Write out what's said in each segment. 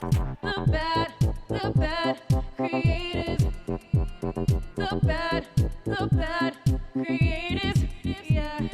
The bad creative. The bad creative. Yeah.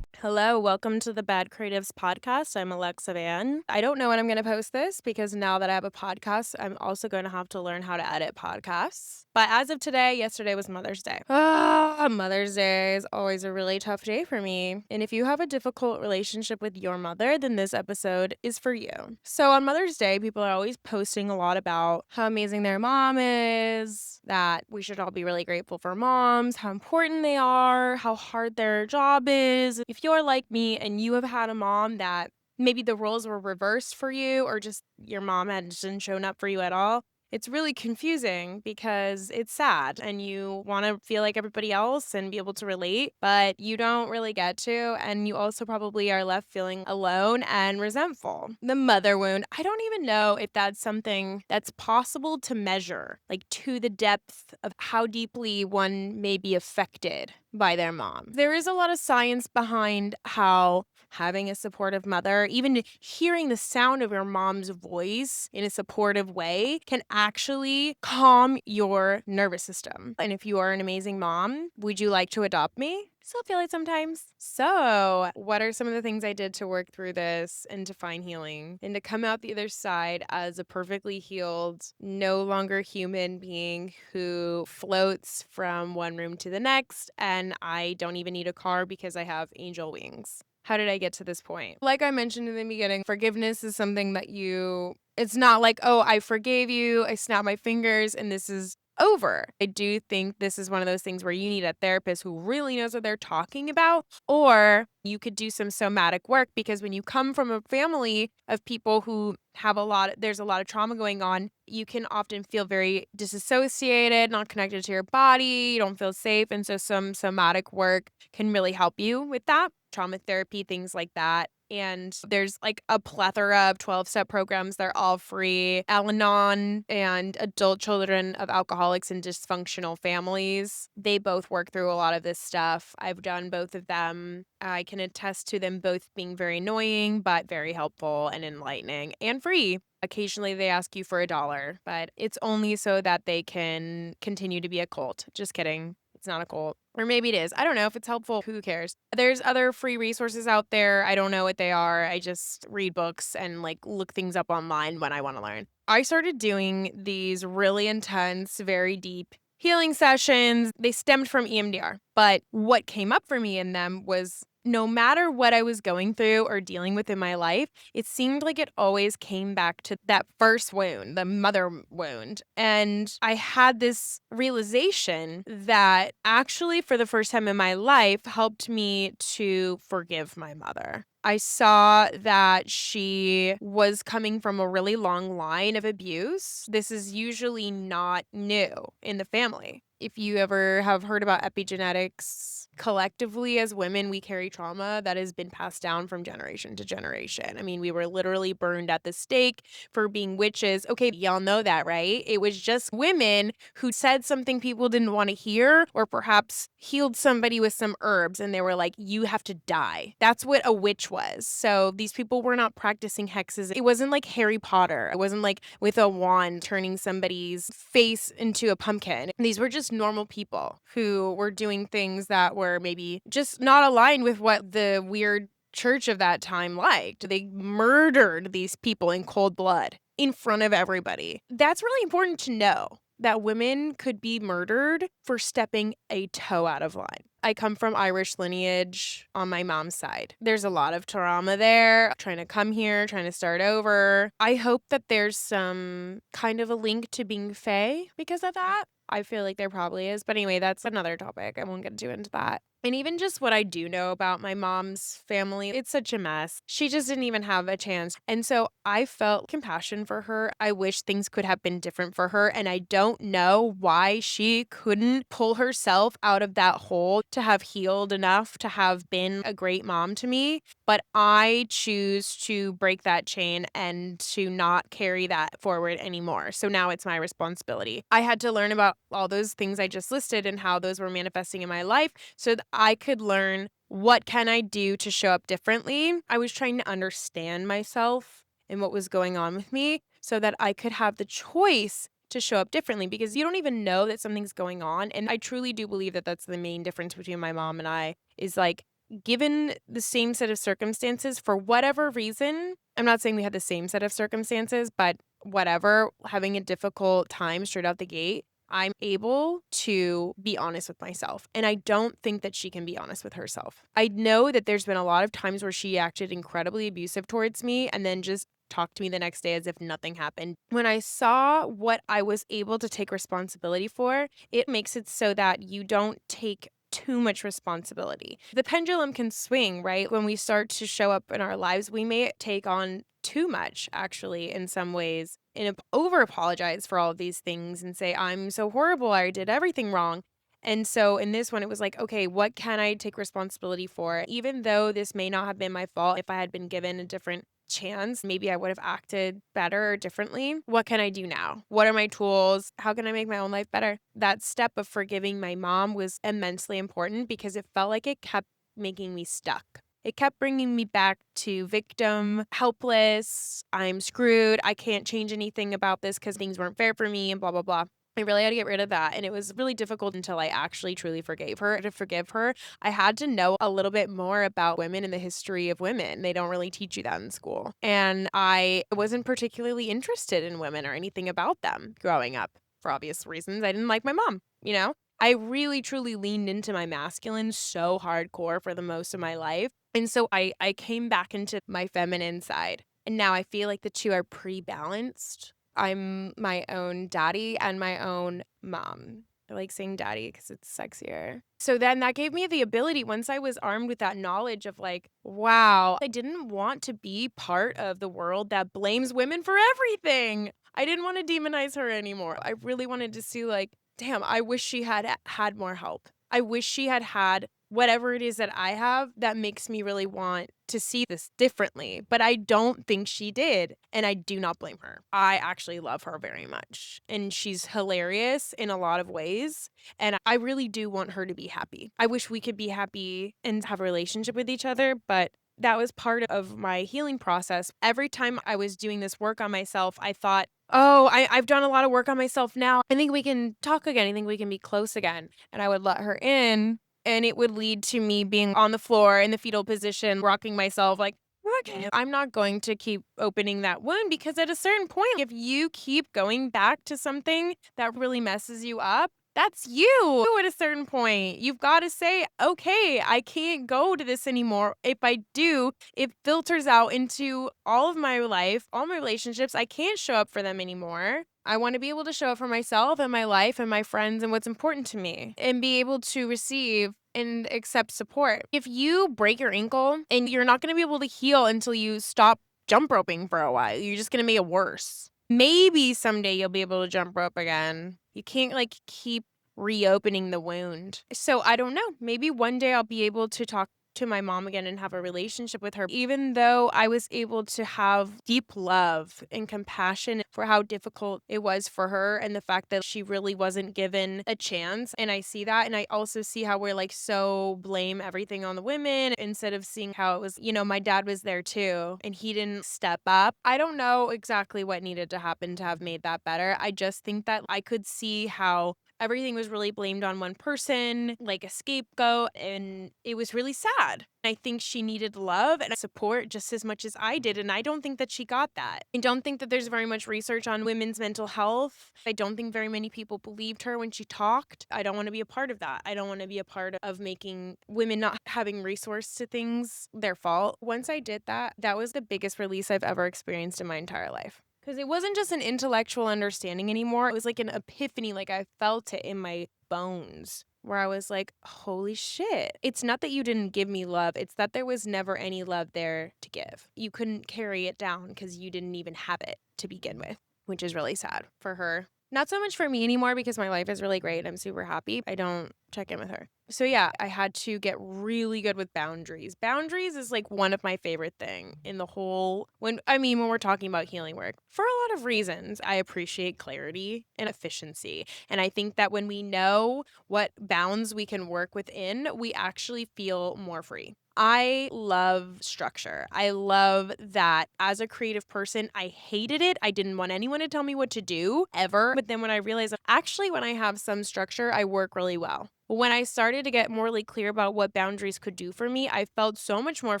Hello, welcome to the Bad Creatives podcast. I'm Alexa Van. I don't know when I'm going to post this because now that I have a podcast, I'm also going to have to learn how to edit podcasts. But as of today, yesterday was Mother's Day. Mother's Day is always a really tough day for me. And if you have a difficult relationship with your mother, then this episode is for you. So on Mother's Day, people are always posting a lot about how amazing their mom is, that we should all be really grateful for moms, how important they are, how hard their job is. If you're like me and you have had a mom that maybe the roles were reversed for you or just your mom hadn't shown up for you at all, it's really confusing because it's sad and you want to feel like everybody else and be able to relate, but you don't really get to. And you also probably are left feeling alone and resentful. The mother wound, I don't even know if that's something that's possible to measure, like to the depth of how deeply one may be affected by their mom. There is a lot of science behind how having a supportive mother, even hearing the sound of your mom's voice in a supportive way, can actually calm your nervous system. And if you are an amazing mom, would you like to adopt me? Still feel it sometimes. So, what are some of the things I did to work through this and to find healing and to come out the other side as a perfectly healed, no longer human being who floats from one room to the next, and I don't even need a car because I have angel wings? How did I get to this point? Like I mentioned in the beginning, forgiveness is something that it's not like, oh, I forgave you, I snap my fingers, and this is over. I do think this is one of those things where you need a therapist who really knows what they're talking about, or you could do some somatic work, because when you come from a family of people who have there's a lot of trauma going on, you can often feel very disassociated, not connected to your body, you don't feel safe. And so some somatic work can really help you with that. Trauma therapy, things like that. And there's like a plethora of 12-step programs. They're all free. Al-Anon and Adult Children of Alcoholics and Dysfunctional Families, they both work through a lot of this stuff. I've done both of them. I can attest to them both being very annoying, but very helpful and enlightening and free. Occasionally they ask you for $1, but it's only so that they can continue to be a cult. Just kidding. It's not a cult. Or maybe it is. I don't know if it's helpful. Who cares? There's other free resources out there. I don't know what they are. I just read books and like look things up online when I want to learn. I started doing these really intense, very deep healing sessions. They stemmed from EMDR. But what came up for me in them was no matter what I was going through or dealing with in my life, it seemed like it always came back to that first wound, the mother wound. And I had this realization that actually, for the first time in my life, helped me to forgive my mother. I saw that she was coming from a really long line of abuse. This is usually not new in the family. If you ever have heard about epigenetics, collectively as women, we carry trauma that has been passed down from generation to generation. I mean, we were literally burned at the stake for being witches. Okay, y'all know that, right? It was just women who said something people didn't want to hear, or perhaps healed somebody with some herbs and they were like, you have to die. That's what a witch was. So these people were not practicing hexes. It wasn't like Harry Potter. It wasn't like with a wand turning somebody's face into a pumpkin. These were just normal people who were doing things that were maybe just not aligned with what the weird church of that time liked. They murdered these people in cold blood in front of everybody. That's really important to know, that women could be murdered for stepping a toe out of line. I come from Irish lineage on my mom's side. There's a lot of trauma there, trying to come here, trying to start over. I hope that there's some kind of a link to being Fae because of that. I feel like there probably is. But anyway, that's another topic. I won't get too into that. And even just what I do know about my mom's family, it's such a mess. She just didn't even have a chance. And so I felt compassion for her. I wish things could have been different for her. And I don't know why she couldn't pull herself out of that hole to have healed enough to have been a great mom to me. But I choose to break that chain and to not carry that forward anymore. So now it's my responsibility. I had to learn about all those things I just listed and how those were manifesting in my life so that I could learn what can I do to show up differently. I was trying to understand myself and what was going on with me so that I could have the choice to show up differently because you don't even know that something's going on. And I truly do believe that that's the main difference between my mom and I is like, given the same set of circumstances for whatever reason, I'm not saying we had the same set of circumstances, but whatever, having a difficult time straight out the gate, I'm able to be honest with myself. And I don't think that she can be honest with herself. I know that there's been a lot of times where she acted incredibly abusive towards me and then just talked to me the next day as if nothing happened. When I saw what I was able to take responsibility for, it makes it so that you don't take too much responsibility. The pendulum can swing, right? When we start to show up in our lives, we may take on too much, actually, in some ways, and over apologize for all of these things and say, I'm so horrible, I did everything wrong. And so in this one, it was like, okay, what can I take responsibility for? Even though this may not have been my fault, if I had been given a different chance, maybe I would have acted better or differently. What can I do now? What are my tools? How can I make my own life better? That step of forgiving my mom was immensely important because it felt like it kept making me stuck. It kept bringing me back to victim, helpless, I'm screwed, I can't change anything about this because things weren't fair for me, and blah, blah, blah. I really had to get rid of that. And it was really difficult until I actually truly forgave her. To forgive her, I had to know a little bit more about women and the history of women. They don't really teach you that in school. And I wasn't particularly interested in women or anything about them growing up for obvious reasons. I didn't like my mom, you know? I really truly leaned into my masculine so hardcore for the most of my life. And so I came back into my feminine side. And now I feel like the two are pretty balanced. I'm my own daddy and my own mom. I like saying daddy because it's sexier. So then that gave me the ability, once I was armed with that knowledge of like, wow, I didn't want to be part of the world that blames women for everything. I didn't want to demonize her anymore. I really wanted to see like, damn, I wish she had had more help. I wish she had had whatever it is that I have that makes me really want to see this differently. But I don't think she did. And I do not blame her. I actually love her very much. And she's hilarious in a lot of ways. And I really do want her to be happy. I wish we could be happy and have a relationship with each other. But that was part of my healing process. Every time I was doing this work on myself, I thought, oh, I've done a lot of work on myself now. I think we can talk again. I think we can be close again. And I would let her in. And it would lead to me being on the floor in the fetal position, rocking myself like, okay, I'm not going to keep opening that wound because at a certain point, if you keep going back to something that really messes you up, that's you at a certain point. You've got to say, okay, I can't go to this anymore. If I do, it filters out into all of my life, all my relationships. I can't show up for them anymore. I want to be able to show up for myself and my life and my friends and what's important to me and be able to receive and accept support. If you break your ankle and you're not going to be able to heal until you stop jump roping for a while, you're just going to make it worse. Maybe someday you'll be able to jump rope again. You can't like keep reopening the wound. So I don't know. Maybe one day I'll be able to talk to my mom again and have a relationship with her. Even though I was able to have deep love and compassion for how difficult it was for her and the fact that she really wasn't given a chance. And I see that. And I also see how we're like so blame everything on the women instead of seeing how it was, my dad was there too and he didn't step up. I don't know exactly what needed to happen to have made that better. I just think that I could see how everything was really blamed on one person, like a scapegoat, and it was really sad. I think she needed love and support just as much as I did, and I don't think that she got that. I don't think that there's very much research on women's mental health. I don't think very many people believed her when she talked. I don't want to be a part of that. I don't want to be a part of making women not having resource to things their fault. Once I did that, that was the biggest release I've ever experienced in my entire life. Because it wasn't just an intellectual understanding anymore. It was like an epiphany, like I felt it in my bones, where I was like, holy shit. It's not that you didn't give me love. It's that there was never any love there to give. You couldn't carry it down because you didn't even have it to begin with, which is really sad for her. Not so much for me anymore because my life is really great. I'm super happy. I don't check in with her. So yeah, I had to get really good with boundaries. Boundaries is like one of my favorite thing in the whole when we're talking about healing work. For a lot lot of reasons. I appreciate clarity and efficiency. And I think that when we know what bounds we can work within, we actually feel more free. I love structure. I love that as a creative person, I hated it. I didn't want anyone to tell me what to do ever. But then when I realized actually, when I have some structure, I work really well. When I started to get morally clear about what boundaries could do for me, I felt so much more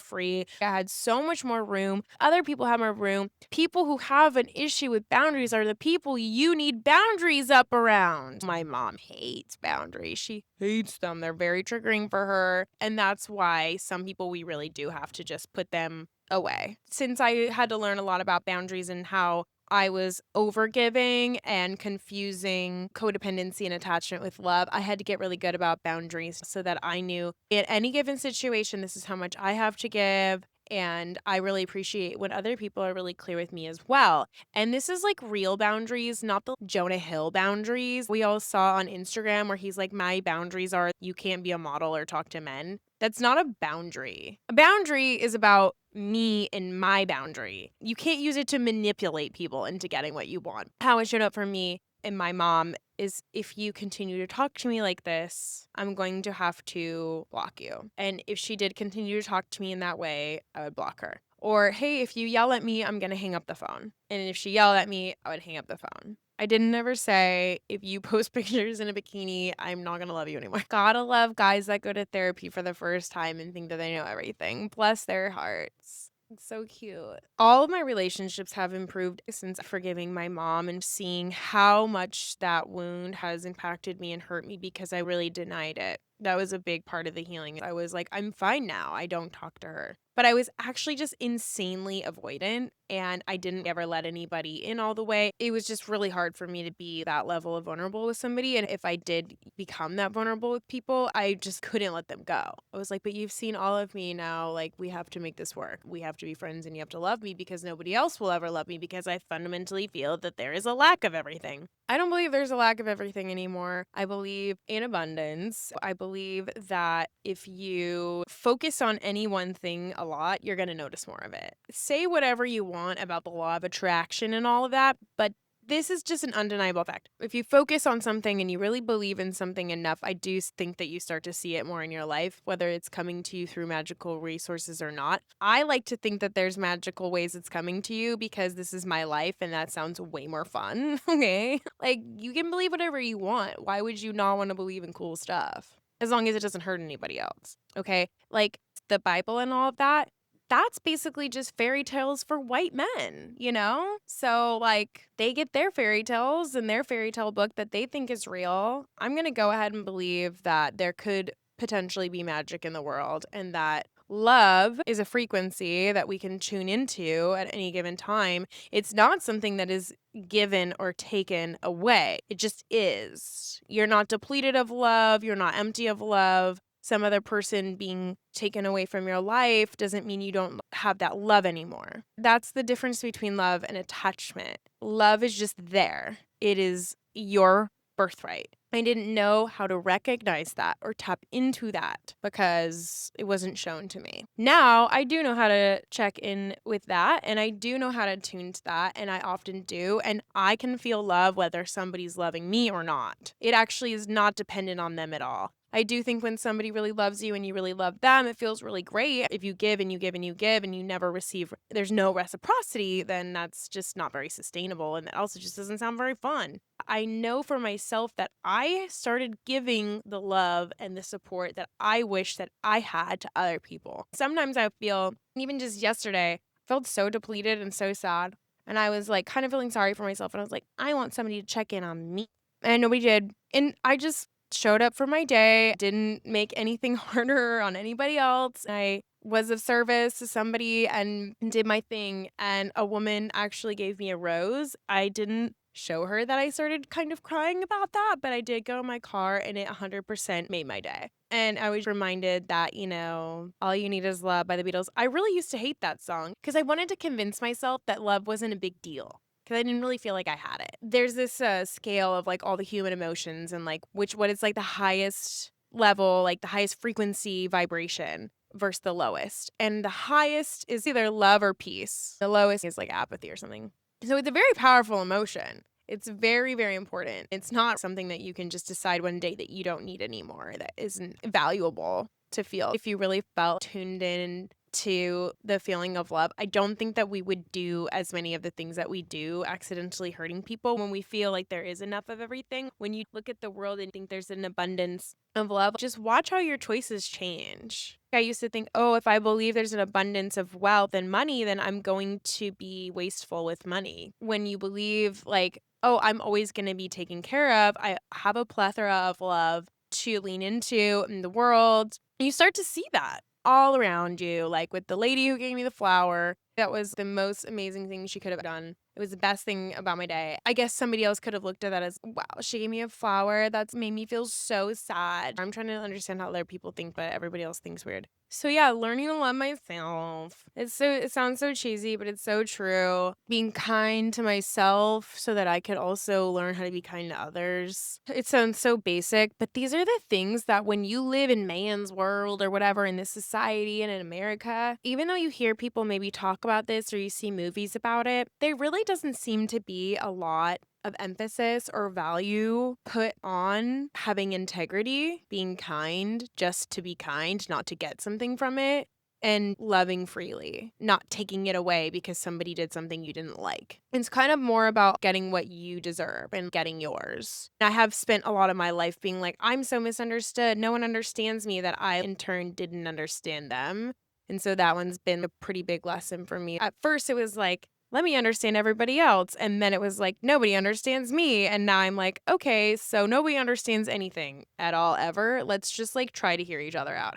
free. I had so much more room. Other people have more room. People who have an issue with boundaries are the people you need boundaries up around. My mom hates boundaries. She hates them. They're very triggering for her. And that's why some people we really do have to just put them away. Since I had to learn a lot about boundaries and how I was overgiving and confusing codependency and attachment with love, I had to get really good about boundaries so that I knew in any given situation, this is how much I have to give. And I really appreciate when other people are really clear with me as well. And this is like real boundaries, not the Jonah Hill boundaries we all saw on Instagram where he's like, my boundaries are you can't be a model or talk to men. That's not a boundary. A boundary is about me and my boundary. You can't use it to manipulate people into getting what you want. How it showed up for me and my mom is if you continue to talk to me like this, I'm going to have to block you. And if she did continue to talk to me in that way, I would block her. Or, hey, if you yell at me, I'm going to hang up the phone. And if she yelled at me, I would hang up the phone. I didn't ever say, if you post pictures in a bikini, I'm not going to love you anymore. Gotta love guys that go to therapy for the first time and think that they know everything. Bless their hearts. It's so cute. All of my relationships have improved since forgiving my mom and seeing how much that wound has impacted me and hurt me because I really denied it. That was a big part of the healing. I was like, I'm fine now. I don't talk to her. But I was actually just insanely avoidant and I didn't ever let anybody in all the way. It was just really hard for me to be that level of vulnerable with somebody. And if I did become that vulnerable with people, I just couldn't let them go. I was like, but you've seen all of me now. Like, we have to make this work. We have to be friends and you have to love me because nobody else will ever love me because I fundamentally feel that there is a lack of everything. I don't believe there's a lack of everything anymore. I believe in abundance. I believe that if you focus on any one thing a lot, you're going to notice more of it. Say whatever you want about the law of attraction and all of that, but this is just an undeniable fact. If you focus on something and you really believe in something enough, I do think that you start to see it more in your life, whether it's coming to you through magical resources or not. I like to think that there's magical ways it's coming to you because this is my life and that sounds way more fun. Okay? Like, you can believe whatever you want. Why would you not want to believe in cool stuff? As long as it doesn't hurt anybody else. Okay? Like, the Bible and all of that, that's basically just fairy tales for white men, you know? So, like, they get their fairy tales and their fairy tale book that they think is real. I'm going to go ahead and believe that there could potentially be magic in the world and that love is a frequency that we can tune into at any given time. It's not something that is given or taken away. It just is. You're not depleted of love. You're not empty of love. Some other person being taken away from your life doesn't mean you don't have that love anymore. That's the difference between love and attachment. Love is just there. It is your birthright. I didn't know how to recognize that or tap into that because it wasn't shown to me. Now I do know how to check in with that and I do know how to tune to that and I often do. And I can feel love whether somebody's loving me or not. It actually is not dependent on them at all. I do think when somebody really loves you and you really love them, it feels really great. If you give and you give and you give and you never receive, there's no reciprocity, then that's just not very sustainable. And that also just doesn't sound very fun. I know for myself that I started giving the love and the support that I wish that I had to other people. Sometimes I feel, even just yesterday, I felt so depleted and so sad. And I was like kind of feeling sorry for myself. And I was like, I want somebody to check in on me. And nobody did. And I just showed up for my day, didn't make anything harder on anybody else. I was of service to somebody and did my thing. And a woman actually gave me a rose. I didn't show her that I started kind of crying about that, but I did go in my car and it 100% made my day. And I was reminded that, you know, All You Need Is Love by the Beatles. I really used to hate that song because I wanted to convince myself that love wasn't a big deal. Because I didn't really feel like I had it. There's this scale of like all the human emotions and like what is like the highest level, like the highest frequency vibration versus the lowest. And the highest is either love or peace. The lowest is like apathy or something. So it's a very powerful emotion. It's very, very important. It's not something that you can just decide one day that you don't need anymore, that isn't valuable to feel. If you really felt tuned in to the feeling of love, I don't think that we would do as many of the things that we do accidentally hurting people when we feel like there is enough of everything. When you look at the world and think there's an abundance of love, just watch how your choices change. I used to think, oh, if I believe there's an abundance of wealth and money, then I'm going to be wasteful with money. When you believe, like, oh, I'm always going to be taken care of, I have a plethora of love to lean into in the world, you start to see that all around you. Like with the lady who gave me the flower, that was the most amazing thing she could have done. It was the best thing about my day. I guess somebody else could have looked at that as, wow, she gave me a flower. That's made me feel so sad. I'm trying to understand how other people think, but everybody else thinks weird. So yeah, learning to love myself. It sounds so cheesy, but it's so true. Being kind to myself so that I could also learn how to be kind to others. It sounds so basic, but these are the things that when you live in man's world or whatever in this society and in America, even though you hear people maybe talk about this or you see movies about it, there really doesn't seem to be a lot of emphasis or value put on having integrity, being kind just to be kind, not to get something from it, and loving freely, not taking it away because somebody did something you didn't like. It's kind of more about getting what you deserve and getting yours. I have spent a lot of my life being like, I'm so misunderstood. No one understands me, that I in turn didn't understand them. And so that one's been a pretty big lesson for me. At first, it was like, let me understand everybody else. And then it was like, nobody understands me. And now I'm like, okay, so nobody understands anything at all ever. Let's just like try to hear each other out.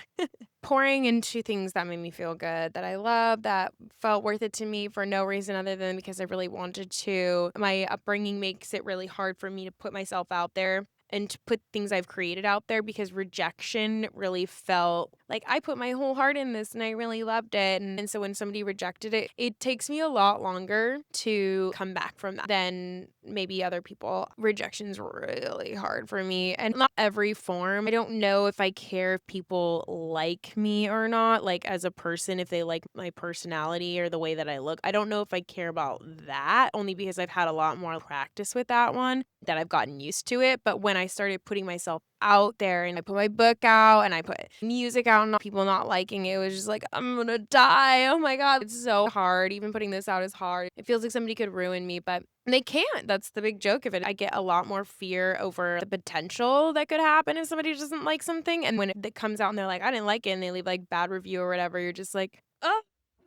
Pouring into things that made me feel good, that I love, that felt worth it to me for no reason other than because I really wanted to. My upbringing makes it really hard for me to put myself out there and to put things I've created out there because rejection really felt like I put my whole heart in this and I really loved it. And so when somebody rejected it, it takes me a lot longer to come back from that than maybe other people. Rejection's really hard for me, and not every form. I don't know if I care if people like me or not, like as a person, if they like my personality or the way that I look. I don't know if I care about that, only because I've had a lot more practice with that one, that I've gotten used to it. But when I started putting myself out there and I put my book out and I put music out and people not liking it, it was just like, I'm gonna die. Oh my God. It's so hard. Even putting this out is hard. It feels like somebody could ruin me, but they can't. That's the big joke of it. I get a lot more fear over the potential that could happen if somebody doesn't like something. And when it comes out and they're like, I didn't like it, and they leave like bad review or whatever, you're just like, oh,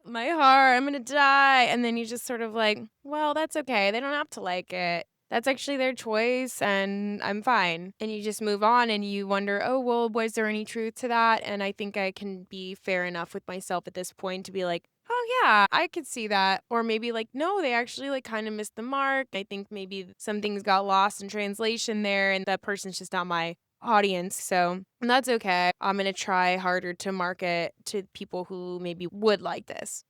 my heart, I'm gonna die. And then you just sort of like, well, that's okay. They don't have to like it. That's actually their choice and I'm fine. And you just move on and you wonder, oh, well, was there any truth to that? And I think I can be fair enough with myself at this point to be like, oh, yeah, I could see that. Or maybe like, no, they actually like kind of missed the mark. I think maybe some things got lost in translation there and that person's just not my audience. So that's okay. I'm going to try harder to market to people who maybe would like this,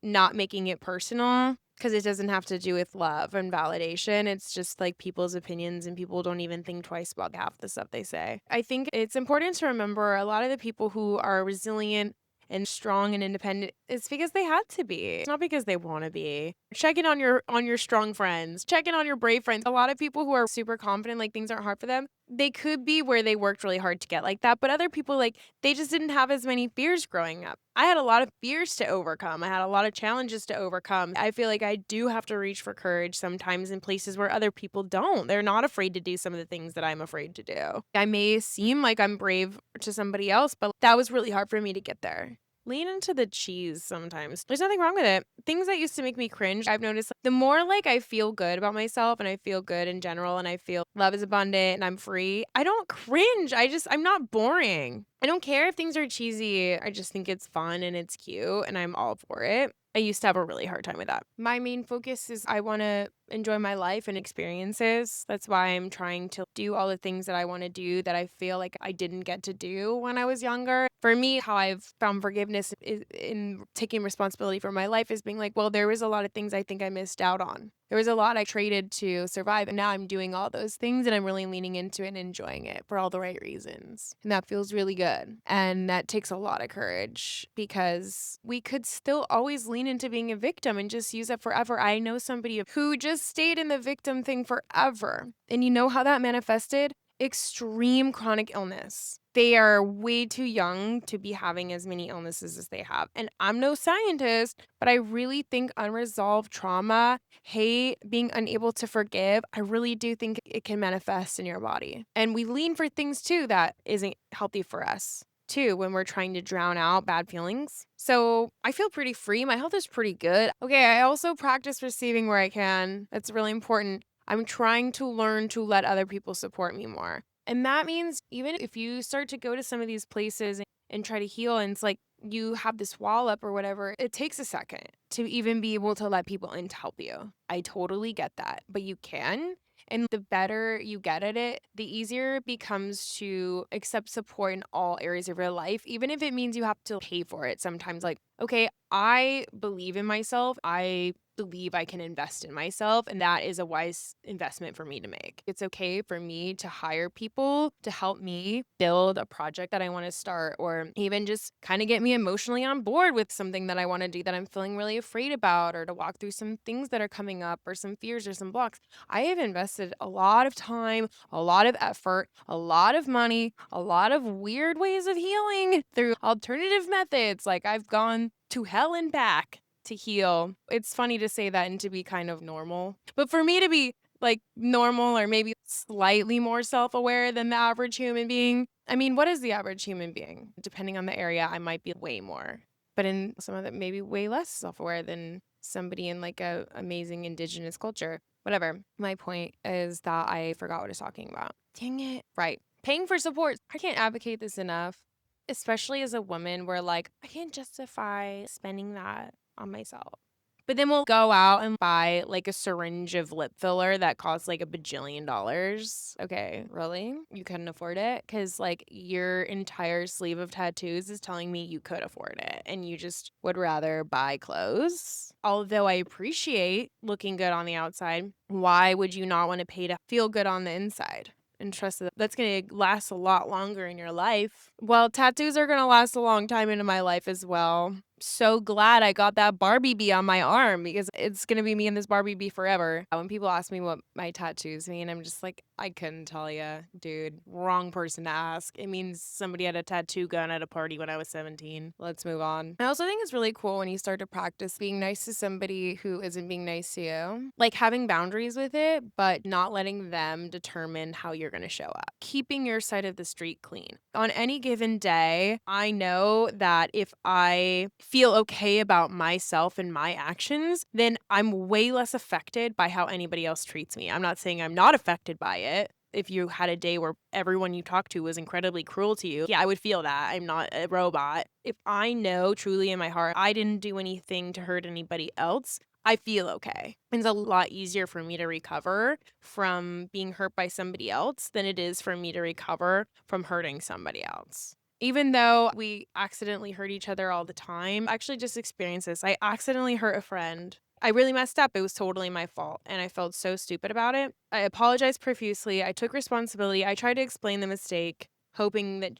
not making it personal because it doesn't have to do with love and validation. It's just like people's opinions and people don't even think twice about half the stuff they say. I think it's important to remember a lot of the people who are resilient and strong and independent, it's because they had to be. It's not because they want to be. Check in on your strong friends. Check in on your brave friends. A lot of people who are super confident, like things aren't hard for them, they could be where they worked really hard to get like that. But other people, like, they just didn't have as many fears growing up. I had a lot of fears to overcome. I had a lot of challenges to overcome. I feel like I do have to reach for courage sometimes in places where other people don't. They're not afraid to do some of the things that I'm afraid to do. I may seem like I'm brave to somebody else, but that was really hard for me to get there. Lean into the cheese sometimes. There's nothing wrong with it. Things that used to make me cringe, I've noticed like, the more like I feel good about myself and I feel good in general and I feel love is abundant and I'm free, I don't cringe. I'm not boring. I don't care if things are cheesy. I just think it's fun and it's cute and I'm all for it. I used to have a really hard time with that. My main focus is I want to enjoy my life and experiences. That's why I'm trying to do all the things that I want to do that I feel like I didn't get to do when I was younger. For me, how I've found forgiveness is in taking responsibility for my life is being like, well, there was a lot of things I think I missed out on. There was a lot I traded to survive, and now I'm doing all those things and I'm really leaning into it and enjoying it for all the right reasons. And that feels really good. And that takes a lot of courage because we could still always lean into being a victim and just use it forever. I know somebody who just stayed in the victim thing forever. And you know how that manifested? Extreme chronic illness. They are way too young to be having as many illnesses as they have. And I'm no scientist, but I really think unresolved trauma, hate, being unable to forgive, I really do think it can manifest in your body. And we lean for things too that isn't healthy for us too when we're trying to drown out bad feelings. So I feel pretty free. My health is pretty good. Okay, I also practice receiving where I can. That's really important. I'm trying to learn to let other people support me more. And that means even if you start to go to some of these places and try to heal, and it's like you have this wall up or whatever, it takes a second to even be able to let people in to help you. I totally get that, but you can. And the better you get at it, the easier it becomes to accept support in all areas of your life, even if it means you have to pay for it sometimes. Like, okay, I believe in myself. I believe I can invest in myself, and that is a wise investment for me to make. It's okay for me to hire people to help me build a project that I want to start, or even just kind of get me emotionally on board with something that I want to do that I'm feeling really afraid about, or to walk through some things that are coming up, or some fears or some blocks. I have invested a lot of time, a lot of effort, a lot of money, a lot of weird ways of healing through alternative methods. Like I've gone to hell and back to heal. It's funny to say that and to be kind of normal. But for me to be like normal or maybe slightly more self aware than the average human being, I mean, what is the average human being? Depending on the area, I might be way more. But in some of it, maybe way less self aware than somebody in like a amazing indigenous culture. Whatever. My point is that I forgot what I was talking about. Dang it. Right. Paying for support. I can't advocate this enough, especially as a woman where like I can't justify spending that on myself. But then we'll go out and buy like a syringe of lip filler that costs like $1 bajillion. Okay, really? You couldn't afford it? Because like your entire sleeve of tattoos is telling me you could afford it and you just would rather buy clothes. Although I appreciate looking good on the outside, why would you not want to pay to feel good on the inside? And trust that that's going to last a lot longer in your life. Well, tattoos are going to last a long time into my life as well. So glad I got that Barbie bee on my arm because it's going to be me and this Barbie bee forever. When people ask me what my tattoos mean, I'm just like, I couldn't tell you, dude. Wrong person to ask. It means somebody had a tattoo gun at a party when I was 17. Let's move on. I also think it's really cool when you start to practice being nice to somebody who isn't being nice to you. Like having boundaries with it, but not letting them determine how you're going to show up. Keeping your side of the street clean. On any given day, I know that if I feel okay about myself and my actions, then I'm way less affected by how anybody else treats me. I'm not saying I'm not affected by it. If you had a day where everyone you talked to was incredibly cruel to you, yeah, I would feel that. I'm not a robot. If I know truly in my heart I didn't do anything to hurt anybody else, I feel okay. It's a lot easier for me to recover from being hurt by somebody else than it is for me to recover from hurting somebody else. Even though we accidentally hurt each other all the time, I actually just experienced this. I accidentally hurt a friend. I really messed up. It was totally my fault, and I felt so stupid about it. I apologized profusely. I took responsibility. I tried to explain the mistake, hoping that,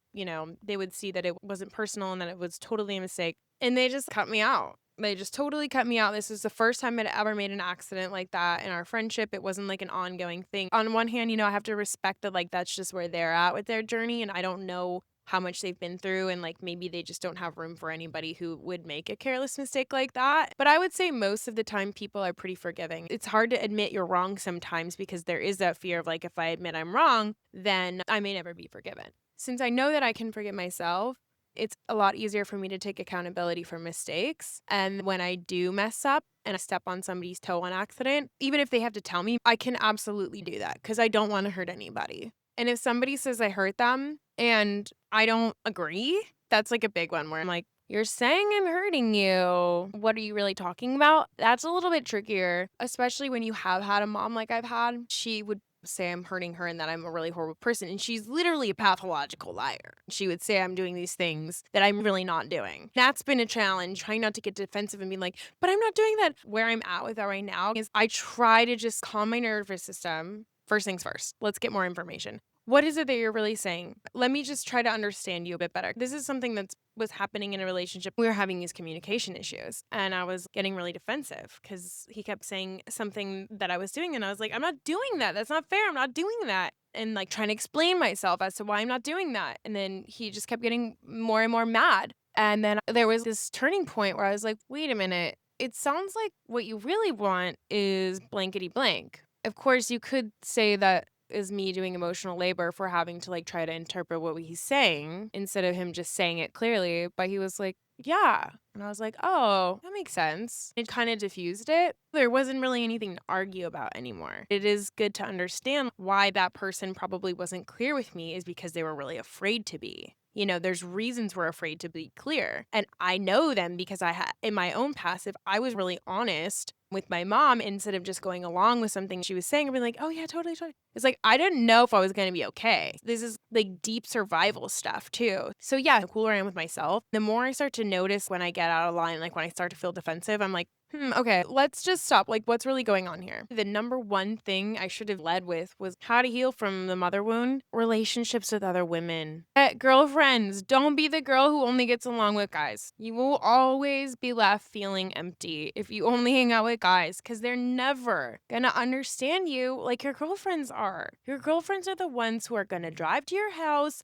they would see that it wasn't personal and that it was totally a mistake. And they just cut me out. They just totally cut me out. This was the first time I'd ever made an accident like that in our friendship. It wasn't like an ongoing thing. On one hand, I have to respect that like that's just where they're at with their journey, and I don't know how much they've been through, and like maybe they just don't have room for anybody who would make a careless mistake like that. But I would say most of the time people are pretty forgiving. It's hard to admit you're wrong sometimes because there is that fear of like if I admit I'm wrong, then I may never be forgiven. Since I know that I can forgive myself, it's a lot easier for me to take accountability for mistakes. And when I do mess up and I step on somebody's toe on accident, even if they have to tell me, I can absolutely do that because I don't want to hurt anybody. And if somebody says I hurt them and I don't agree, that's like a big one where I'm like, you're saying I'm hurting you. What are you really talking about? That's a little bit trickier, especially when you have had a mom like I've had. She would say I'm hurting her and that I'm a really horrible person. And she's literally a pathological liar. She would say I'm doing these things that I'm really not doing. That's been a challenge, trying not to get defensive and being like, but I'm not doing that. Where I'm at with that right now is I try to just calm my nervous system. First things first, let's get more information. What is it that you're really saying? Let me just try to understand you a bit better. This is something that was happening in a relationship. We were having these communication issues and I was getting really defensive because he kept saying something that I was doing. And I was like, I'm not doing that. That's not fair. I'm not doing that. And like trying to explain myself as to why I'm not doing that. And then he just kept getting more and more mad. And then there was this turning point where I was like, wait a minute. It sounds like what you really want is blankety blank. Of course, you could say that is me doing emotional labor for having to like try to interpret what he's saying instead of him just saying it clearly. But he was like, yeah. And I was like, oh, that makes sense. It kind of diffused it. There wasn't really anything to argue about anymore. It is good to understand why that person probably wasn't clear with me is because they were really afraid to be. You know, there's reasons we're afraid to be clear. And I know them because I had in my own past, if I was really honest with my mom instead of just going along with something she was saying and being like, oh yeah, totally, totally. It's like, I didn't know if I was going to be okay. This is like deep survival stuff too. So yeah, the cooler I am with myself, the more I start to notice when I get out of line, like when I start to feel defensive, I'm like, okay, let's just stop. Like, what's really going on here? The number one thing I should have led with was how to heal from the mother wound, relationships with other women. Girlfriends, don't be the girl who only gets along with guys. You will always be left feeling empty if you only hang out with guys because they're never gonna understand you like your girlfriends are. Your girlfriends are the ones who are gonna drive to your house,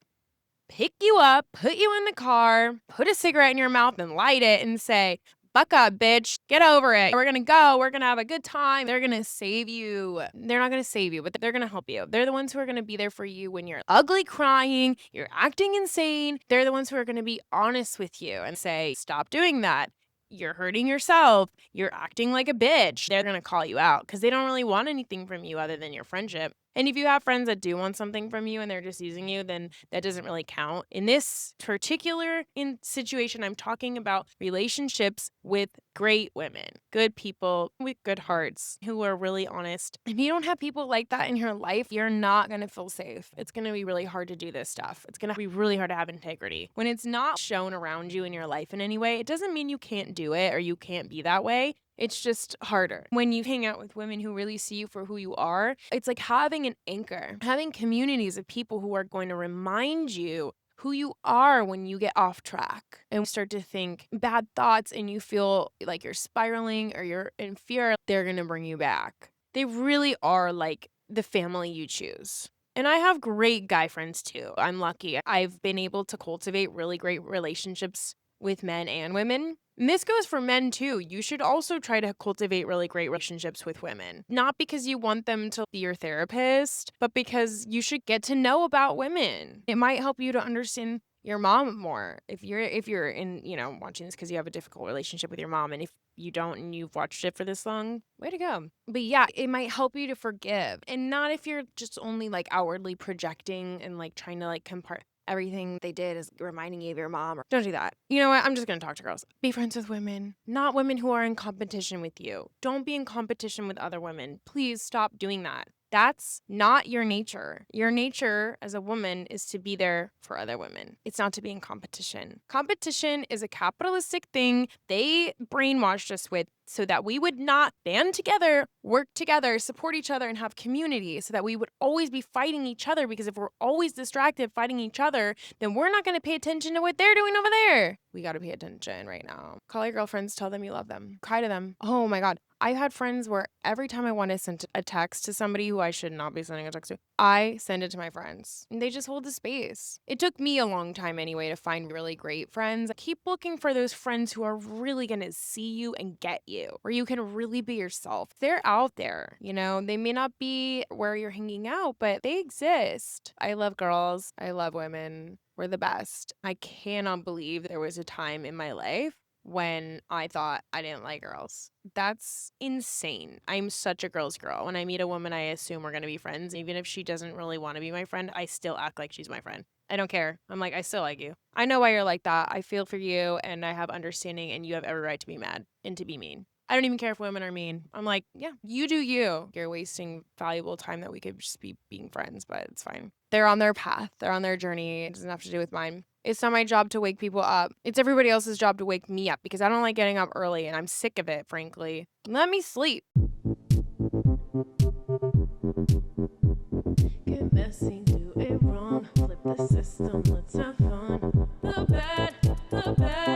pick you up, put you in the car, put a cigarette in your mouth and light it and say, buck up, bitch. Get over it. We're going to go. We're going to have a good time. They're going to save you. They're not going to save you, but they're going to help you. They're the ones who are going to be there for you when you're ugly crying, you're acting insane. They're the ones who are going to be honest with you and say, stop doing that. You're hurting yourself. You're acting like a bitch. They're going to call you out because they don't really want anything from you other than your friendship. And if you have friends that do want something from you and they're just using you, then that doesn't really count. In this particular situation, I'm talking about relationships with great women, good people with good hearts who are really honest. If you don't have people like that in your life, you're not going to feel safe. It's going to be really hard to do this stuff. It's going to be really hard to have integrity. When it's not shown around you in your life in any way, it doesn't mean you can't do it or you can't be that way. It's just harder. When you hang out with women who really see you for who you are, it's like having an anchor, having communities of people who are going to remind you who you are when you get off track and start to think bad thoughts and you feel like you're spiraling or you're in fear. They're going to bring you back. They really are like the family you choose. And I have great guy friends too. I'm lucky. I've been able to cultivate really great relationships with men and women. And this goes for men too. You should also try to cultivate really great relationships with women. Not because you want them to be your therapist, but because you should get to know about women. It might help you to understand your mom more. If you're in, watching this because you have a difficult relationship with your mom, and if you don't and you've watched it for this long, way to go. But yeah, it might help you to forgive. And not if you're just only like outwardly projecting and like trying to like compare everything they did is reminding you of your mom. Don't do that. You know what? I'm just going to talk to girls. Be friends with women, not women who are in competition with you. Don't be in competition with other women. Please stop doing that. That's not your nature. Your nature as a woman is to be there for other women. It's not to be in competition. Competition is a capitalistic thing they brainwashed us with so that we would not band together, work together, support each other, and have community so that we would always be fighting each other, because if we're always distracted fighting each other, then we're not going to pay attention to what they're doing over there. We got to pay attention right now. Call your girlfriends, tell them you love them. Cry to them. Oh my God. I've had friends where every time I want to send a text to somebody who I should not be sending a text to, I send it to my friends. And they just hold the space. It took me a long time anyway to find really great friends. Keep looking for those friends who are really going to see you and get you, where you can really be yourself. They're out there, they may not be where you're hanging out, but they exist. I love girls. I love women. We're the best. I cannot believe there was a time in my life when I thought I didn't like girls. That's insane. I'm such a girl's girl. When I meet a woman, I assume we're going to be friends. Even if she doesn't really want to be my friend, I still act like she's my friend. I don't care. I'm like, I still like you. I know why you're like that. I feel for you and I have understanding, and you have every right to be mad and to be mean. I don't even care if women are mean. I'm like, yeah, you do you. You're wasting valuable time that we could just be being friends, but it's fine. They're on their path. They're on their journey. It doesn't have to do with mine. It's not my job to wake people up. It's everybody else's job to wake me up because I don't like getting up early and I'm sick of it, frankly. Let me sleep. Get messy, do it wrong. Flip the system, let's have fun. The bad.